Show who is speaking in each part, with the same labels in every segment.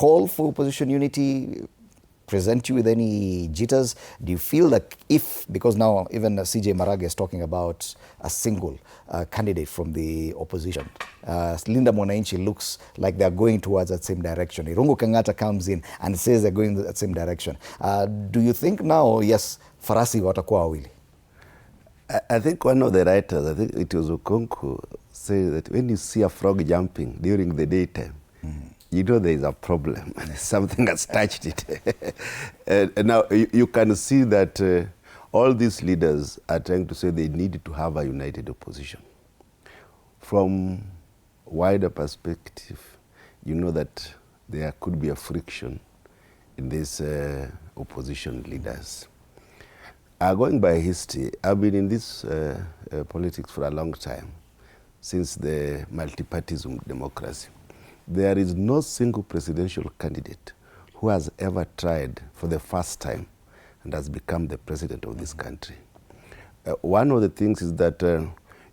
Speaker 1: call for opposition unity present you with any jitters? Do you feel that because now even CJ Maraga is talking about a single candidate from the opposition, Linda Mwananchi looks like they're going towards that same direction. Irungu Kangata comes in and says they're going that same direction. Do you think now, yes, farasi watakuwa wawili?
Speaker 2: I think one of the writers, I think it was Okonko, said that when you see a frog jumping during the daytime, you know there is a problem. Something has touched it. And now you can see that all these leaders are trying to say they need to have a united opposition. From wider perspective, you know that there could be a friction in these opposition leaders. Going by history, I've been in this politics for a long time, since the multi-partyism democracy. There is no single presidential candidate who has ever tried for the first time and has become the president of this country. One of the things is that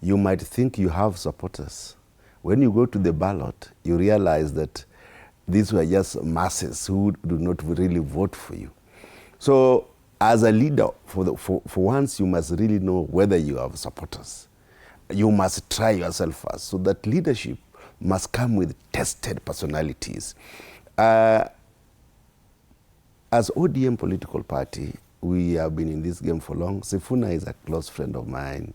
Speaker 2: you might think you have supporters. When you go to the ballot, you realize that these were just masses who do not really vote for you. So as a leader, for once, you must really know whether you have supporters. You must try yourself first. So that leadership must come with tested personalities. As ODM political party, we have been in this game for long. Sifuna is a close friend of mine.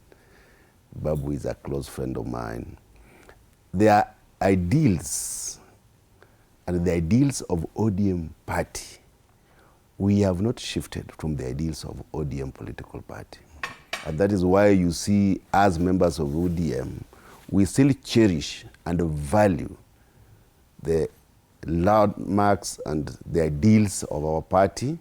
Speaker 2: Babu is a close friend of mine. Their ideals and the ideals of ODM party, we have not shifted from the ideals of ODM political party. And that is why you see, as members of ODM, we still cherish and value the landmarks and the ideals of our party.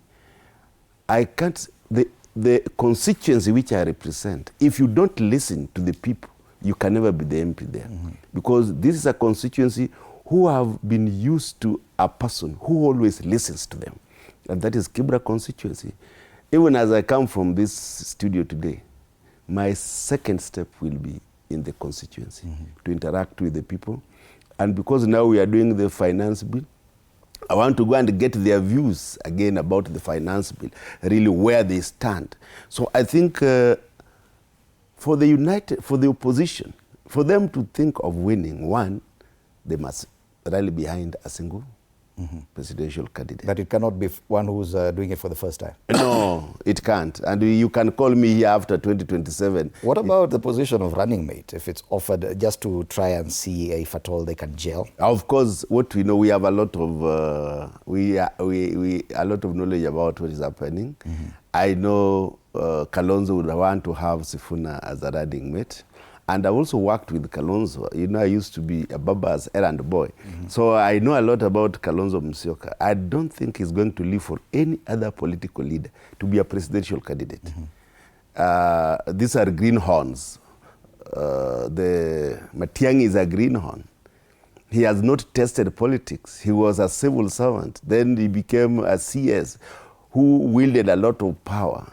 Speaker 2: The constituency which I represent, if you don't listen to the people, you can never be the MP there. Because this is a constituency who have been used to a person who always listens to them. And that is Kibra constituency. Even as I come from this studio today, my second step will be in the constituency to interact with the people. And because now we are doing the finance bill, I want to go and get their views again about the finance bill, really where they stand. So I think for the opposition, for them to think of winning, one, they must rally behind a single presidential candidate.
Speaker 1: But it cannot be one who's doing it for the first time.
Speaker 2: No, it can't. And you can call me here after 2027.
Speaker 1: What about the position of running mate, if it's offered just to try and see if at all they can gel?
Speaker 2: Of course, what we know, we have a lot of a lot of knowledge about what is happening. I know Kalonzo would want to have Sifuna as a running mate. And I also worked with Kalonzo. You know, I used to be a BAMBA's errand boy. So I know a lot about Kalonzo Musyoka. I don't think he's going to leave for any other political leader to be a presidential candidate. These are greenhorns. The Matiang'i is a greenhorn. He has not tested politics. He was a civil servant. Then he became a CS who wielded a lot of power.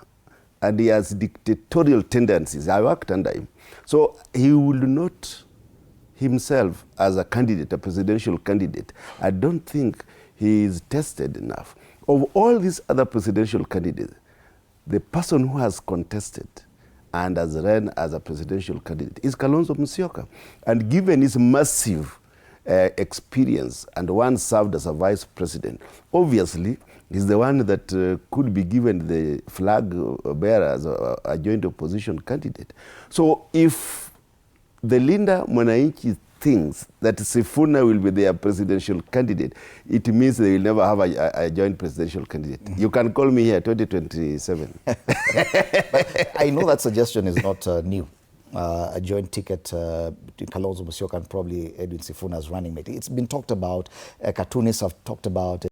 Speaker 2: And he has dictatorial tendencies. I worked under him. So he will not himself as a candidate, a presidential candidate. I don't think he is tested enough. Of all these other presidential candidates, the person who has contested and has run as a presidential candidate is Kalonzo Musyoka. And given his massive experience and one served as a vice president, obviously he's the one that could be given the flag bearer as a joint opposition candidate. So if the Linda Mwananchi thinks that Sifuna will be their presidential candidate, it means they will never have a joint presidential candidate. You can call me here 2027.
Speaker 1: But I know that suggestion is not new. A joint ticket between Kalonzo Musyoka and probably Edwin Sifuna as running mate. It's been talked about. Cartoonists have talked about it.